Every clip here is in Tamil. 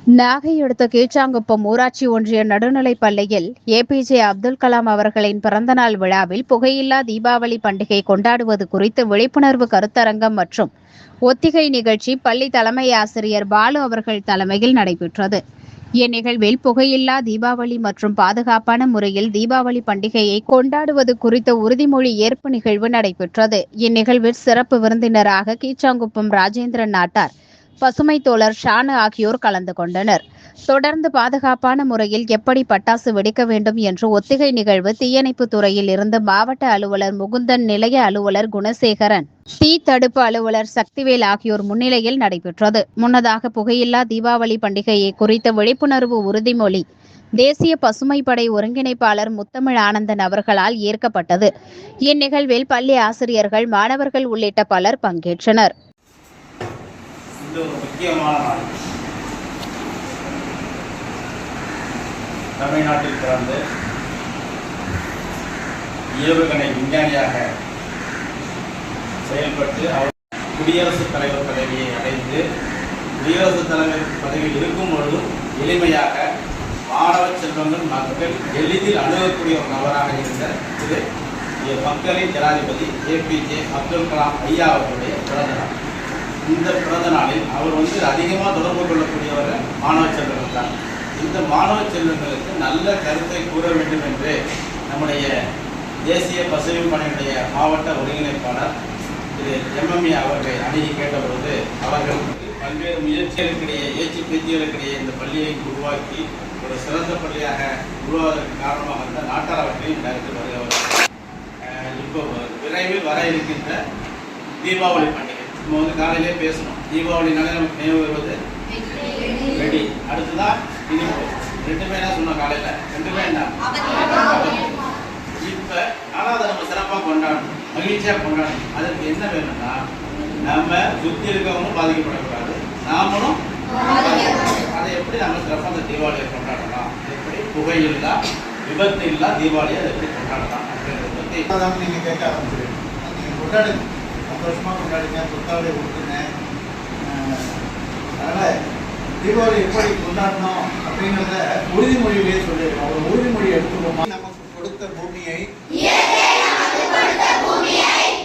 நாகை அடுத்த கீழ்ச்சாங்குப்பம் ஊராட்சி ஒன்றிய நடுநிலைப் பள்ளியில் ஏபிஜே அப்துல் கலாம் அவர்களின் பிறந்தநாள் விழாவில் புகையில்லா தீபாவளி பண்டிகை கொண்டாடுவது குறித்து விழிப்புணர்வு கருத்தரங்கம் மற்றும் ஒத்திகை நிகழ்ச்சி பள்ளி தலைமை ஆசிரியர் பாலு அவர்கள் தலைமையில் நடைபெற்றது. இந்நிகழ்வில் புகையில்லா தீபாவளி மற்றும் பாதுகாப்பான முறையில் தீபாவளி பண்டிகையை கொண்டாடுவது குறித்த உறுதிமொழி ஏற்பு நிகழ்வு நடைபெற்றது. இந்நிகழ்வில் சிறப்பு விருந்தினராக கீழ்ச்சாங்குப்பம் ராஜேந்திரன் நாட்டார், பசுமை தோழர் ஷானு ஆகியோர் கலந்து கொண்டனர். தொடர்ந்து பாதுகாப்பான முறையில் எப்படி பட்டாசு வெடிக்க வேண்டும் என்று ஒத்திகை நிகழ்வு தீயணைப்பு துறையில் இருந்து மாவட்ட அலுவலர் முகுந்தன், நிலைய அலுவலர் குணசேகரன், தீ தடுப்பு அலுவலர் சக்திவேல் ஆகியோர் முன்னிலையில் நடைபெற்றது. முன்னதாக புகையில்லா தீபாவளி பண்டிகையை குறித்த விழிப்புணர்வு உறுதிமொழி தேசிய பசுமை படை ஒருங்கிணைப்பாளர் முத்தமிழ் ஆனந்தன் அவர்களால் ஏற்கப்பட்டது. இந்நிகழ்வில் பள்ளி ஆசிரியர்கள், மாணவர்கள் உள்ளிட்ட பலர் பங்கேற்றனர். ஒரு முக்கியமான நாள். தமிழ்நாட்டில் பிறந்து ஏவுகணை விஞ்ஞானியாக செயல்பட்டு அவர் குடியரசுத் தலைவர் பதவியை அடைந்து குடியரசுத் தலைவர் பதவியில் இருக்கும் பொழுதும் எளிமையாக மாணவ செல்வங்கள் மக்கள் எளிதில் அணுகக்கூடிய ஒரு நபராக இருந்த திரு மக்களின் ஜனாதிபதி ஏபிஜே அப்துல் கலாம் ஐயா அவர்களுடைய பிறந்த நாள். இந்த பிறந்த நாளில் அவர் அதிகமாக தொடர்பு கொள்ளக்கூடியவர்கள் மாணவ செல்வங்கள் தான். இந்த மாணவ செல்வங்களுக்கு நல்ல கருத்தை கூற வேண்டும் என்று நம்முடைய தேசிய பசுமை படையினுடைய மாவட்ட ஒருங்கிணைப்பாளர் திரு எம்எம்ஏ அவர்களை அணுகி கேட்டபொழுது அவர்கள் பல்வேறு முயற்சிகளுக்கிடையே பேச்சுகளுக்கிடையே இந்த பள்ளியை உருவாக்கி ஒரு சிறந்த பள்ளியாக உருவாவதற்கு காரணமாக இருந்த நாட்டார் அவர்களையும் கருத்து வருகிறவர். இப்போ விரைவில் வர இருக்கின்ற தீபாவளி பண்டிகை நம்ம காலையிலே பேசணும். தீபாவளினாலே நமக்கு நினைவு வருவது வெடி, அடுத்துதான் இனிப்பு. ரெண்டுமே என்ன சொன்னோம் காலையில்? ரெண்டுமே என்ன? இப்போ ஆனால் அதை நம்ம சிறப்பாக கொண்டாடணும், மகிழ்ச்சியாக கொண்டாடணும். அதற்கு என்ன வேணும்னா நம்ம சுற்றி இருக்கவங்களும் பாதிக்கப்படக்கூடாது, நாமளும் அதை எப்படி நம்ம சிறப்பாக அந்த தீபாவளியை கொண்டாடலாம், எப்படி புகையில்லா விபத்து இல்லா தீபாவளியை அதை எப்படி கொண்டாடலாம் அப்படின்றத பற்றி நீங்கள் கேட்க ஆரம்பிச்சிருக்கீங்க. நீங்கள் கொண்டாடுங்க, சந்தோஷமாக கொண்டாடுங்க, புத்தாடை கொடுத்துங்க. அதனால் தீபாவளி எப்படி கொண்டாடணும் அப்படிங்கிறத உறுதிமொழியிலேயே சொல்லியிருக்கோம். ஒரு உறுதிமொழி எடுத்துக்கோமா. நமக்கு கொடுத்த பூமியை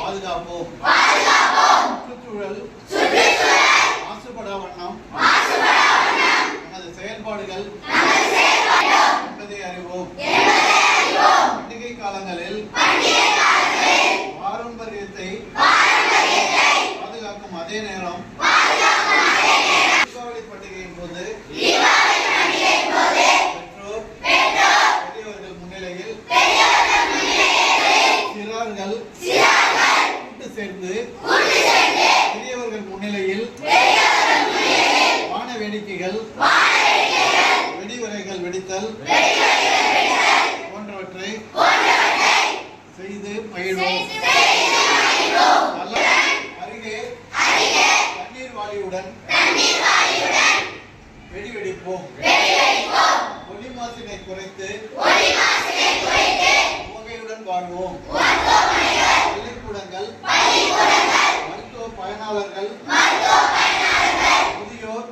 பாதுகாப்போம், சுற்றுச்சூழல் மாசுபடா வண்ணம் நமது செயல்பாடுகள் என்பதை அறிவோம். பண்டிகை காலங்களில் பாரம்பரியத்தை பாதுகாக்கும் அதே நேரம் தீபாவளி பண்டிகையின் போது பெற்றோர் பெரியவர்கள் முன்னிலையில் சிறார்கள் கூட்டு சேர்ந்து பெரியவர்கள் முன்னிலையில் வான வேடிக்கைகள், வெடிவரைகள் வெடித்தல் போன்றவற்றை செய்து மகிழ்வோம். அருகே தண்ணீர் வாளியுடன் வெடி வெடிப்போம். ஒளி மாசினை குறைத்து உவகையுடன் வாழ்வோம். பள்ளிக்கூடங்கள், மருத்துவ பயனாளர்கள், முதியோர்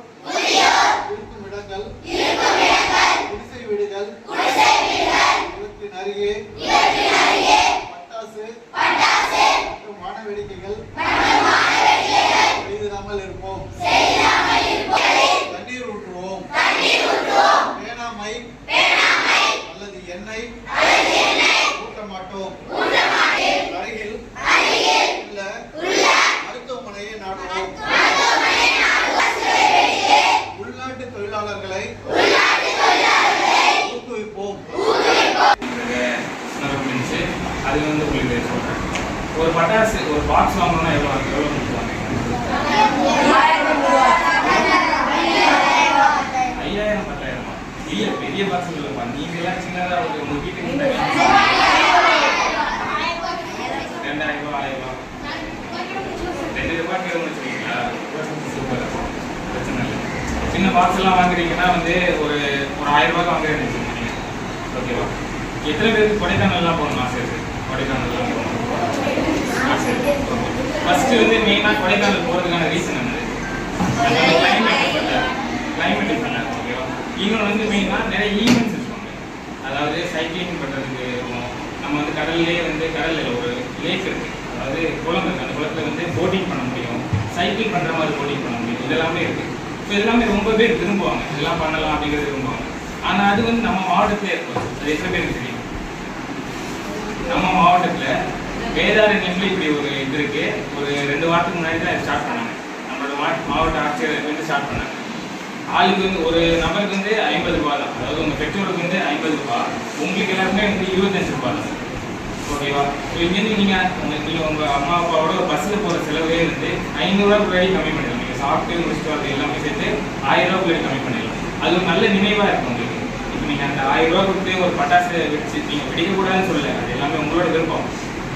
இருக்கும் இடங்கள், குடிசை வீடுகள் இவற்றின் அருகே பட்டாசு மற்றும் வான வேடிக்கைகள் செய்திடாமல் இருப்போம். தண்ணீர் ஊற்றுவோம். பேனாமை அல்லது எண்ணெய் ஊட்ட மாட்டோம். அருகில் உள்ள மருத்துவமனையை நாடுவோம். உள்நாட்டு தொழிலாளர்களை ஊக்குவிப்போம். அது உங்களுக்கு சொல்கிறேன். ஒரு பட்டாசு ஒரு பாக்ஸ் வாங்கணும்னா எவ்வளோ கொடுத்துருவாங்க? 5000 10,000 இல்லை, பெரிய பாக்ஸ் இல்லைப்பா. நீங்களாம் சின்னதாக உங்கள் வீட்டுக்கு 2000 ரூபா 1000 2 ரூபாய்க்கு முடிச்சுருக்கீங்களா? சூப்பர், பிரச்சனை இல்லை. சின்ன பாக்ஸ் எல்லாம் வாங்குறீங்கன்னா ஒரு 1000 ரூபாய்க்கு வாங்க நினைச்சிருக்கீங்க. ஓகேவா? எத்தனை பேருக்கு கொடைக்கானல்லாம் போகணும் ஆசை இருக்குது? கொடைக்கானல்லாம் போகணும் ஆசை இருக்குது. ஃபஸ்ட்டு மெயினாக கொடைக்கானல் போகிறதுக்கான ரீசன் என்னது? Climate different. இன்னொன்று வந்து மெயினாக நிறைய ஈவெண்ட்ஸ் இருப்பாங்க. அதாவது சைக்கிளிங் பண்ணுறதுக்கு இருக்கும். நம்ம வந்து கடல்லே வந்து கடலில் ஒரு லேக் இருக்குது, அதாவது குளம் இருக்குது. அந்த குளத்தில் வந்து போட்டிங் பண்ண முடியும், சைக்கிள் பண்ணுற மாதிரி போட்டிங் பண்ண முடியும். இதெல்லாமே இருக்குது. ஸோ இதெல்லாமே ரொம்ப பேர் விரும்புவாங்க, இதெல்லாம் பண்ணலாம் அப்படிங்கிறது விரும்புவாங்க. ஆனால் அது வந்து நம்ம மாவட்டத்திலே இருக்கும். அது எத்தனை பேருக்கு தெரியும்? நம்ம மாவட்டத்தில் வேதாரண்யத்தில் இப்படி ஒரு இது இருக்குது. ஒரு 2 வாரத்துக்கு முன்னாடி தான் ஸ்டார்ட் பண்ணாங்க. நம்மளோட மாவட்ட ஆட்சியர் வந்து ஸ்டார்ட் பண்ணாங்க. ஆளுக்கு வந்து ஒரு நபருக்கு வந்து 50 ரூபா தான். அதாவது உங்கள் பெற்றோருக்கு வந்து 50 ரூபா, உங்களுக்கு எல்லாருமே வந்து 25 ரூபா தான். ஓகேவா? ஸோ இங்கேருந்து நீங்கள் உங்கள் அம்மா அப்பாவோட ஒரு பஸ்ஸில் போகிற செலவே வந்து 500 ரூபாய்க்கு கம்மி பண்ணிடலாம். நீங்கள் சாப்பிட்டு முடிச்சுட்டு அது எல்லாமே சேர்த்து 1000 ரூபாய்க்கு கம்மி பண்ணிடலாம். அது ஒரு நல்ல நினைவாக இருக்கும் உங்களுக்கு. இப்போ நீங்கள் அந்த 1000 ரூபா கொடுத்து ஒரு பட்டாசு வெடிச்சு நீங்கள் வெடிக்கக்கூடாதுன்னு சொல்லலை, அது எல்லாமே உங்களோட விருப்பம்.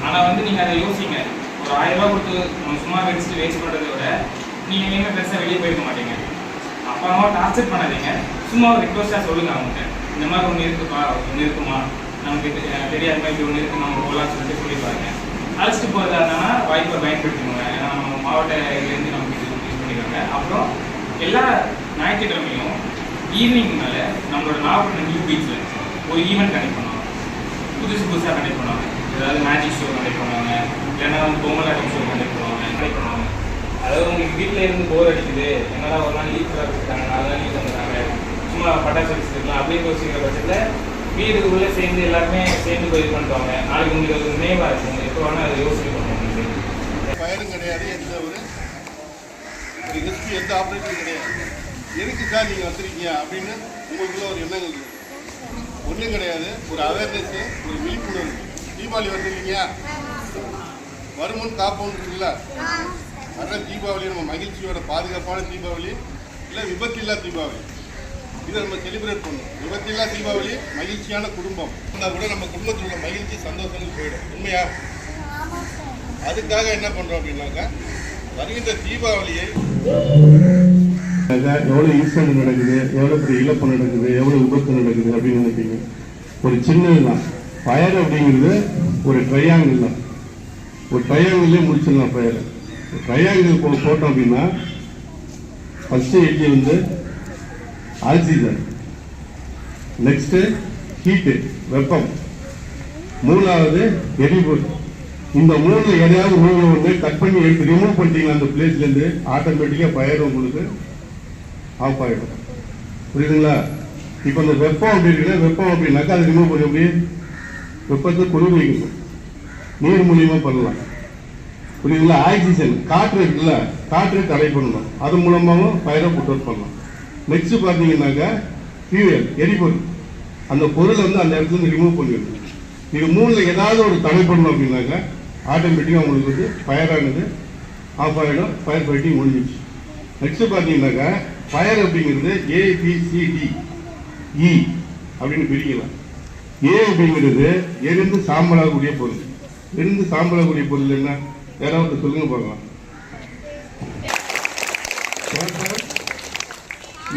ஆனால் வந்து நீங்கள் அதை யோசிங்க. ஒரு 1000 ரூபா கொடுத்து நம்ம சும்மா வெடிச்சுட்டு வேஸ்ட் பண்ணுறதை விட நீங்கள் எங்கேயுமே பெருசாக வெளியே போயிருக்க மாட்டீங்க. அப்பா அம்மா டார்ச்சர் பண்ணாதீங்க, சும்மா ஒரு ரிக்வஸ்ட்டாக சொல்லுங்கள் அவங்ககிட்ட. இந்த மாதிரி ஒன்று இருக்குப்பா, ஒன்று இருக்குமா, நமக்கு தெரியாத மாதிரி ஒன்று இருக்கு, நம்ம போகலாம் சொல்லிட்டு சொல்லி பாருங்க. அழைச்சிட்டு போகிறதா இருந்தால் வாய்ப்பை பயன்படுத்திக்கோங்க. ஏன்னா நம்ம மாவட்ட இதுலேருந்து நமக்கு இது யூஸ் பண்ணிக்கிறாங்க. அப்புறம் எல்லா ஞாயிற்றுக்கிழமையும் ஈவினிங் மேலே நம்மளோட நாகப்பட்டினம் நியூ பீச்சில் ஒரு ஈவெண்ட் கனெக்ட் பண்ணுவாங்க. புதுசாக கனெக்ட் பண்ணுவாங்க. ஏதாவது மேஜிக் ஷோ கனெக்ட் பண்ணுவாங்க, இல்லைன்னா வந்து பொம்மலாட்டம் ஷோ கனெக்ட் பண்ணுவாங்க. அதாவது உங்களுக்கு வீட்டில் இருந்து போர் அடிக்குது, என்னடா ஒரு நாள் லீவ் கொடுத்துருக்காங்க, 4 நாள் லீவ் வந்துட்டாங்க, சும்மா பட்டாசு வச்சுருக்கலாம் அப்படின்னு யோசிக்கிற பட்சத்தில் வீடுக்குள்ளே சேர்ந்து எல்லாருமே சேர்ந்து போய் இது பண்ணிட்டாங்க. நாளைக்கு உங்களுக்கு ஒரு நினைவாக இருக்கும், எப்போ வேணால் அதை யோசிக்க பண்ணுவாங்க. பயனும் கிடையாது, எந்த ஒரு ஹிஸ்ட்ரி, எந்த ஆப்ரேஷனும் கிடையாது. எதுக்கு சார் நீங்கள் வந்திருக்கீங்க அப்படின்னு உங்களுக்குள்ள ஒரு எண்ணங்கள் இருக்குது. ஒன்றும் கிடையாது, ஒரு அவேர்னஸ்ஸு, ஒரு விழிப்புணர்வு. தீபாவளி வந்துருக்கீங்க, வருமுன் காப்போன்னு இருக்குல்ல, அதான் தீபாவளி நம்ம மகிழ்ச்சியோட பாதுகாப்பான தீபாவளி, இல்லை விபத்தில்லா தீபாவளி. இதை நம்ம செலிப்ரேட் பண்ணணும். விபத்தில்லா தீபாவளி, மகிழ்ச்சியான குடும்பம். இருந்தால் கூட நம்ம குடும்பத்தில் உள்ள மகிழ்ச்சி சந்தோஷங்கள் போயிடும். உண்மையா? அதுக்காக என்ன பண்ணுறோம் அப்படின்னாக்கா, வருகின்ற தீபாவளியை எவ்வளோ இன்சிடென்ட் நடக்குது, எவ்வளோ பெரிய இழப்பு நடக்குது, எவ்வளோ விபத்து நடக்குது அப்படின்னு நினைப்பீங்க. ஒரு சின்னது தான். ஃபயர் அப்படிங்கிறது ஒரு ட்ரையாங்கிள் தான். ஒரு ட்ரையாங்கிள்லேயே முடிச்சிடலாம் ஃபயரை. ட்ரையாங்கிள் போட்டோம் அப்படின்னா ஃபஸ்ட்டு எட்ஜி வந்து ஆக்சிஜன், நெக்ஸ்ட்டு ஹீட்டு, வெப்பம், 3வது எரிபொருள். இந்த 3 எதையாவது ஒன்று கட் பண்ணி எடுத்து ரிமூவ் பண்ணிட்டீங்கன்னா அந்த பிளேஸ்லேருந்து ஆட்டோமேட்டிக்காக ஃபயர் உங்களுக்கு ஆஃப் ஆகிடும். புரியுதுங்களா? இப்போ இந்த வெப்பம் அப்படி இருக்குன்னா, வெப்பம் அப்படின்னாக்கா அதை ரிமூவ் பண்ணி எப்படி வெப்பத்தை குளிர் வைக்கணும், நீர் மூலியமாக பண்ணலாம். புரியுதுங்களா? ஆக்சிஜன், காற்று இருக்குல்ல, காற்றை தடை பண்ணணும், அது மூலமாகவும் ஃபயரை புட் அவுட் பண்ணலாம். நெக்ஸ்ட் பார்த்தீங்கன்னாக்கா ஃபியூயல், எரிபொருள். அந்த பொருளை வந்து அந்த இடத்துல இருந்து ரிமூவ் பண்ணிடணும். இது 3ல் ஏதாவது ஒரு தடை பண்ணணும் அப்படின்னாக்கா ஆட்டோமேட்டிக்காக உங்களுக்கு வந்து ஃபயரானது ஆஃப் ஆகிடும், ஃபயர் ஃபைட்டிங் முடிஞ்சிச்சு. நெக்ஸ்ட் பார்த்தீங்கன்னாக்கா ஃபயர் அப்படிங்கிறது ABCDE அப்படின்னு பிரிக்கலாம். ஏ அப்படிங்கிறது எரிந்து சாம்பலாகக்கூடிய பொருள். எரிந்து சாம்பலாகக்கூடிய பொருள் என்ன? யாராவது சொல்லுங்க பார்க்கலாம்.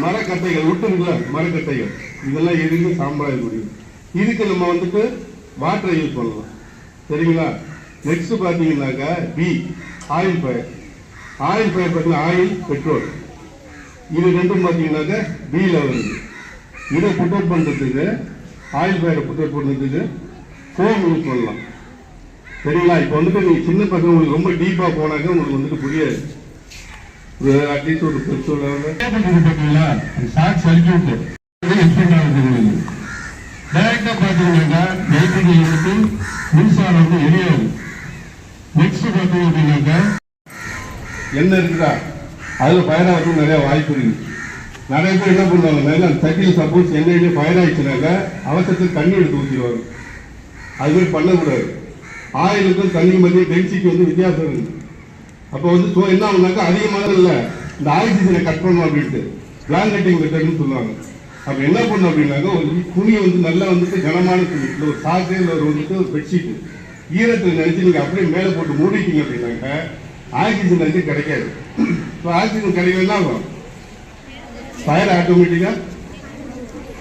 மரக்கட்டைகள், விட்டுருக்குல மரக்கட்டைகள், இதெல்லாம் எரிந்து சாம்பலாகக்கூடியது. இதுக்கு நம்ம வந்துட்டு வாட்டரை யூஸ் பண்ணலாம். சரிங்களா? நெக்ஸ்ட் பார்த்தீங்கன்னாக்கா B, oil fire. Oil fire பார்த்தீங்கன்னா ஆயில், பெட்ரோல், இது ரெண்டும் பார்த்தீங்கன்னாக்கா பியில் வருது. இதை புட் அவுட் பண்ணுறதுக்கு, ஆயில் ஃபயரை புட் அவுட் பண்ணுறதுக்கு ஃபோம் யூஸ் பண்ணலாம். சரிங்களா? இப்போ வந்துட்டு நீங்கள் சின்ன பசங்க உங்களுக்கு ரொம்ப டீப்பாக போனாக்க உங்களுக்கு வந்துட்டு புரியாது. ஒரு அட்லீஸ்ட் ஒரு +2 லெவலில் பார்த்தீங்களா, ஷார்ட் சர்க்யூட் எக்ஸ்பெக்ட் ஆகுது. டைரக்டாக பார்த்தீங்கன்னாக்கா எலக்ட்ரிக்கல் எடுத்து மின்சாரம் வந்து எரியாது. நெக்ஸ்ட் பார்த்தீங்க அப்படின்னாக்கா என்ன இருக்குதா, அதில் ஃபயர் ஆகிறதுக்கு நிறைய வாய்ப்பு இருக்குது. நிறைய பேர் என்ன பண்ணுவாங்க, சட்டியில் சப்போஸ் எண்ணெயிலே ஃபயர் ஆயிடுச்சுனாக்கா அவசரத்துக்கு தண்ணி எடுத்து ஊற்றிடுவாங்க. அது மாதிரி பண்ணக்கூடாது. ஆயிலுக்கும் தண்ணி மத்திய டென்சிட்டி வந்து வித்தியாசம் இருக்குது. அப்போ வந்து என்ன ஆகுனாக்கா அதிகமாக இல்லை, இந்த ஆக்சிஜனை கட் பண்ணணும் அப்படின்ட்டு பிளாங்கெட்டிங் மெத்தட்னு சொல்லுவாங்க. அப்போ என்ன பண்ணும் அப்படின்னாக்கா ஒரு துணியை வந்து நல்லா வந்துட்டு கனமான துணி, இல்லை ஒரு சாக்கு, இல்லை ஒரு வந்துட்டு ஒரு பெட்ஷீட்டு ஈரத்தில் நினைச்சு நீங்கள் அப்படியே மேலே போட்டு மூடிட்டீங்க அப்படின்னாக்கா ஆக்சிஜன் வந்து கிடைக்காது. இப்போ ஆக்சிஜன் கிடைக்கலன்னா ஆகும், ஃபயர் ஆட்டோமேட்டிக்காக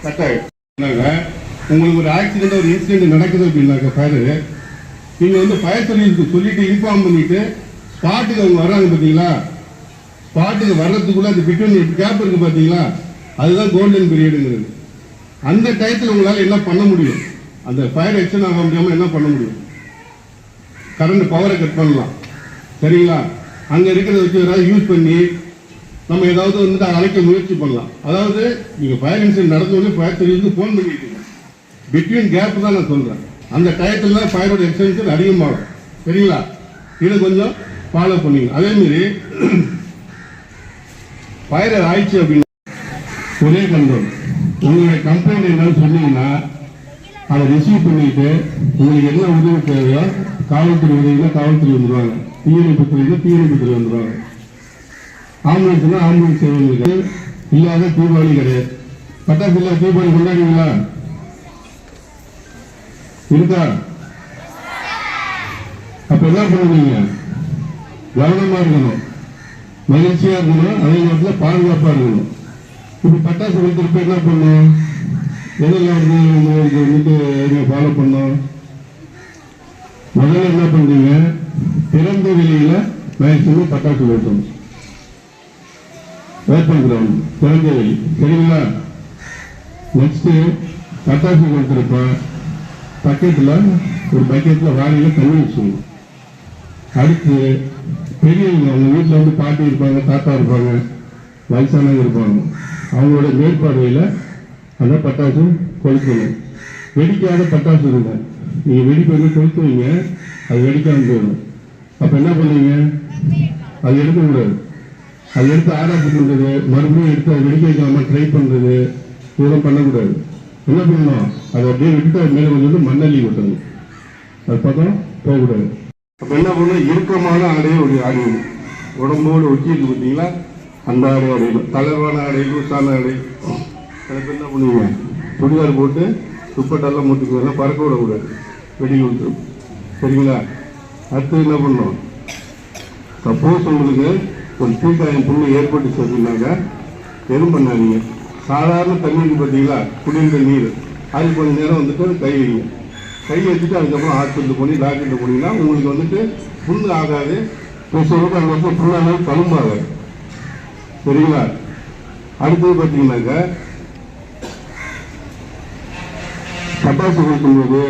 கட் ஆகிடும். உங்களுக்கு ஒரு ஆக்சிடென்ட், ஒரு இன்சிடென்ட் நடக்குது அப்படின்னாக்கா ஃபயரு, நீங்கள் வந்து ஃபயர் சர்வீஸ்க்கு சொல்லிட்டு இன்ஃபார்ம் பண்ணிட்டு ஸ்பாட்டுக்கு அவங்க வர்றாங்க பார்த்தீங்களா, ஸ்பாட்டுக்கு வர்றதுக்குள்ள அந்த பிட்வீன் கேப் இருக்கு பார்த்தீங்களா, அதுதான் கோல்டன் பீரியடுங்கிறது. அந்த டயத்தில் உங்களால் என்ன பண்ண முடியும்? அந்த ஃபயர் எக்ஷன் ஆக முடியாமல் என்ன பண்ண முடியும்? கரண்ட் பவரை கட் பண்ணலாம், சரிங்களா? அங்கே இருக்கிறத வச்சு ஏதாவது யூஸ் பண்ணி நம்ம ஏதாவது வந்துட்டு அழைக்க முயற்சி பண்ணலாம். அதாவது நீங்கள் ஃபயர் இன்சிடென்ட் நடந்தோடனே ஃபயர் சர்வீஸுக்கு ஃபோன் பண்ணிட்டீங்க. பிட்வீன் கேப் தான் நான் சொல்கிறேன். அந்த டயத்தில் தான் ஃபயரோட எக்ஸ்டென்ஷன் அதிகமாகும், சரிங்களா? இதை கொஞ்சம் ஃபாலோ பண்ணிங்க. அதேமாரி ஃபயர் ஆயிடுச்சு அப்படின்னு ஒரே கண்ட்ரோல். உங்களுடைய கம்ப்ளைண்ட் என்னன்னு சொன்னீங்கன்னா அதை ரிசீவ் பண்ணிட்டு உங்களுக்கு என்ன உதவி தேவையோ காவல்துறை உதவினா காவல்துறை வந்துடுவாங்க, தீயணைப்பு துறைனா தீயணைப்பு துறை வந்துடுவாங்க, ஆம்புலன்ஸ்னா ஆம்புலன்ஸ் சேவைகளுக்கு இல்லாத தீபாவளி கிடையாது. பட்டாசு இல்ல தீபாவளி கொண்டாடுவீங்களா? இருக்கா? அப்ப என்ன பண்ணுவீங்க? கவனமா இருக்கணும், மகிழ்ச்சியா இருக்கணும், அதே நேரத்தில் பாதுகாப்பா இருக்கணும். இப்ப பட்டாசு வைத்திருப்ப என்ன பண்ணும்? எதெல்லாம் வந்துட்டு ஃபாலோ பண்ணோம்? முதல்ல என்ன பண்றீங்க? திறந்த வெளியில மேக்சிமம் பட்டாசு வைக்கணும். ஓப்பன் கிரவுண்ட், திறந்த வெளி, சரிங்களா? நெக்ஸ்ட் பட்டாசு கொடுத்துருப்ப பக்கெட்ல ஒரு பக்கெட்ல வாரியில தண்ணி வச்சுக்கணும். அடுத்து பெரியவங்க அவங்க வீட்டில் வந்து பாட்டி இருப்பாங்க, தாத்தா இருப்பாங்க, வயசானவங்க இருப்பாங்க, அவங்களோட மேற்பார்வையில் அந்த பட்டாசு கொளுத்தணும். வெடிக்காத பட்டாசு இருங்க, நீங்க வெடிப்பு கொளுத்துவீங்க, அது வெடிக்காம போயிடும். அப்ப என்ன பண்ணுவீங்க? அது எடுக்கக்கூடாது. அது எடுத்து ஆராய்ச்சி பண்றது, மறுபடியும் எடுத்து அதை வெடிக்க வைக்காம ட்ரை பண்றது, இதெல்லாம் பண்ணக்கூடாது. என்ன பண்ணணும்? அதை அப்படியே விட்டு அது மேலே கொஞ்சம் மண்ணள்ளி விட்டணும், அது பக்கம் போகக்கூடாது. அப்ப என்ன பண்ணணும்? இறுக்கமான ஆடையை ஒரு ஆடையும் உடம்போடு ஒட்டிட்டு பார்த்தீங்களா, அந்த ஆடை அடையணும். தளர்வான ஆடை, லூசான ஆடை. அதுக்கு என்ன பண்ணுவீங்க? சுடிதார் போட்டு துப்பட்டெல்லாம் மூட்டுக்குலாம் பறக்க விடக்கூடாது, வெடி விட்டுரும், சரிங்களா? அடுத்து என்ன பண்ணணும்? சப்போஸ் உங்களுக்கு ஒரு தீக்காயம் புண்ணு ஏற்பட்டுச்சு அப்படின்னாக்கா எதுவும் பண்ணாதீங்க. சாதாரண தண்ணீருக்கு பார்த்தீங்களா, குடிந்த நீர், அது கொஞ்ச நேரம் வந்துட்டு கை வைங்க. கை வச்சுட்டு அதுக்கப்புறம் ஹாஸ்பிட்டல் போய் டாக்டர்கிட்ட போனீங்கன்னா உங்களுக்கு வந்துட்டு புண்ணு ஆகாது, சொல்லிட்டு அங்கே வந்து ஃபுல்லாக தழும்பாகாது, சரிங்களா? அடுத்தது பார்த்தீங்கன்னாக்கா பட்டாசு கொடுக்கும்போது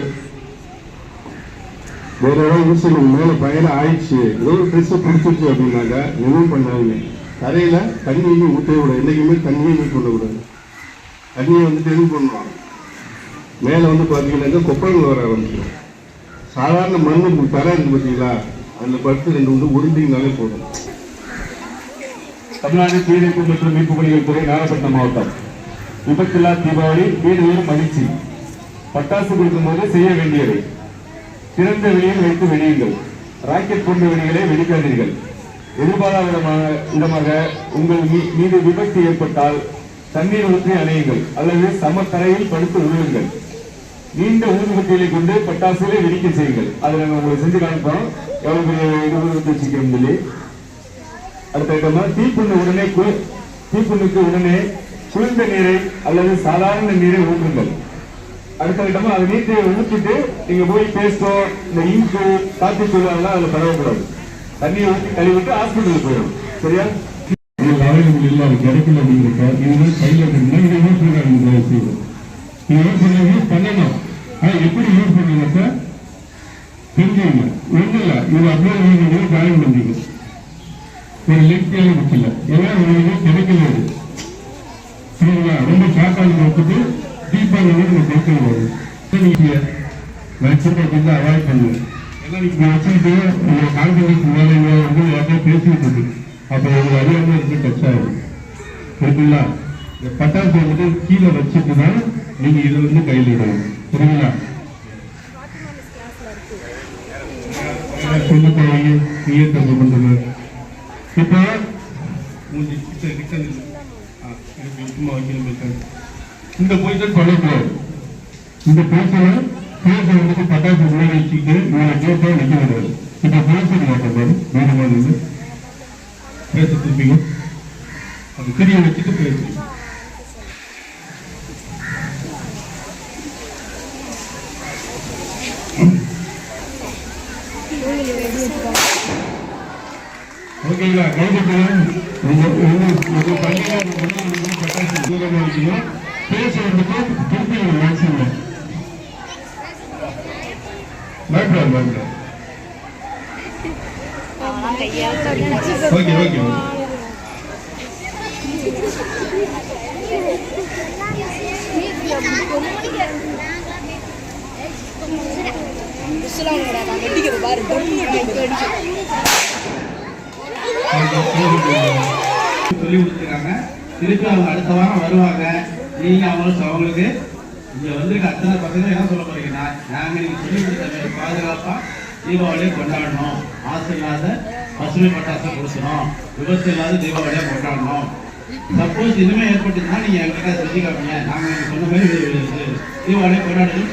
வேற ஏதாவது இன்சிடென்ட் மேலே பயணம் ஆயிடுச்சு, ஏதோ ஒரு ட்ரெஸ்ஸை பிடிச்சிருச்சு அப்படின்னாக்கா எதுவும் பண்ணாதீங்க. தரையில் தண்ணியும் ஊற்றவே கூடாது, என்றைக்குமே தண்ணியை மீட் பண்ணக்கூடாது. தண்ணியை வந்துட்டு எதுவும் பண்ணுவோம், மேலே வந்து பார்த்தீங்கன்னாக்கா கொப்பளங்கள் வர ஆரம்பிச்சிடும். சாதாரண மண்ணு தரை இருக்கு பார்த்தீங்களா, அதில் படுத்து ரெண்டு வந்து உருண்டிங்கனாலே போதும். தமிழ்நாடு தீயணைப்பு மற்றும் மீட்பு பணிகள் துறை, நாகப்பட்டினம் மாவட்டம். விபத்தில்லா தீபாவளி, வீடுகளும் மகிழ்ச்சி. பட்டாசு கொடுக்கும்போது செய்ய வேண்டியவை: திறந்த வெளியில் வைத்து வெடியுங்கள். ராக்கெட் போன்ற வெடிகளை வெடிக்காதீர்கள். எதிர்பாராத விதமாக உங்கள் மீது விபத்து ஏற்பட்டால் தண்ணீர் ஊற்றி அணையுங்கள் அல்லது சமத்தரையில் படுத்து உருளுங்கள். நீண்ட ஊதுபத்திகளை கொண்டு பட்டாசுகளை வெடிக்க செய்யுங்கள். அதை நாங்கள் உங்களுக்கு செஞ்சு காணிப்போம், எவ்வளவு பெரிய வச்சுக்கணும் சொல்லி. அடுத்த ஐட்டமா, தீப்புண்ணுக்கு உடனே குளிர்ந்த நீரை அல்லது சாதாரண நீரை ஊற்றுங்கள். அடுத்த ஐட்டமா, அது நீரை ஊற்றிட்டு நீங்க போய் பேஸ்டோ இந்த இங்கு காப்பி தூளெல்லாம் அதுல பரவக்கூடாது. தண்ணியை ஊற்றி கழுவிட்டு ஹாஸ்பிட்டலுக்கு போயிடும், சரியா? கிடைக்கல அப்படிங்கிறப்ப இதுதான் கையில் இருக்குன்னா இதை யூஸ் பண்ணாங்க, யூஸ் பண்ணணும். ஆனா எப்படி யூஸ் பண்ணுங்க தெரிஞ்சுங்க. ஒன்றும் இல்லை, இது அப்படியே நீங்க காயம் பண்ணிங்க, ஒரு லெஃப்டியான முக்கிய ஏன்னா உங்களுக்கு கிடைக்கல, சரிங்களா? ரொம்ப ஷார்ட்டாக வந்துட்டு டீப்பாக நம்ம கிடைக்கல வரும். வச்சுட்டு அவாய்ட் பண்ணுங்க. ஏன்னா நீங்க வச்சுக்கிட்டு உங்க கான்ஃபிடன்ஸ் மேலே வந்து யார்கிட்ட பேசிட்டு இருக்கு, அப்போ உங்களுக்கு அறியாமல் இருக்கு டச் ஆகும், இருக்குங்களா? இந்த பட்டாசு வந்துட்டு கீழே வச்சுட்டு தான் நீங்க இதை வந்து கையில் இடணும், சரிங்களா? சொல்ல போவீங்க நீயத்தை பண்றது. இப்போ இந்த பொசிஷன் பண்ணக்கூடாது. இந்த பொசிஷனை பேச வந்துட்டு பட்டாசு உள்ள வச்சுட்டு இவரை கேட்டா நிற்க முடியாது. இப்போ பேசுறது மாட்டோம், வேணுமான வந்து பேச திருப்பிங்க, அது தெரிய வச்சுட்டு பேசுறீங்க. ஓகேங்களா? கைது பேசுறதுக்கு திருப்பி மேக்ஸிமம் பயப்படாது. ஓகே ஓகே சொல்லி கொடுத்துருக்காங்க. திருப்பி அவங்க அடுத்த வாரம் வருவாங்க. நீங்க அவங்களுக்கு இங்க வந்திருக்க அத்தனை பசங்க என்ன சொல்ல போறீங்கன்னா, நாங்க நீங்க சொல்லி கொடுத்த பாதுகாப்பா தீபாவளியை கொண்டாடணும், ஆசை இல்லாத பசுமை பட்டாசு கொடுக்கணும், விபத்து இல்லாத தீபாவளியை கொண்டாடணும். சப்போஸ் இனிமே ஏற்பட்டுச்சுன்னா நீங்க எங்கிட்ட செஞ்சு காப்பீங்க, நாங்க சொன்ன மாதிரி தீபாவளியை கொண்டாடணும்னு சொல்லி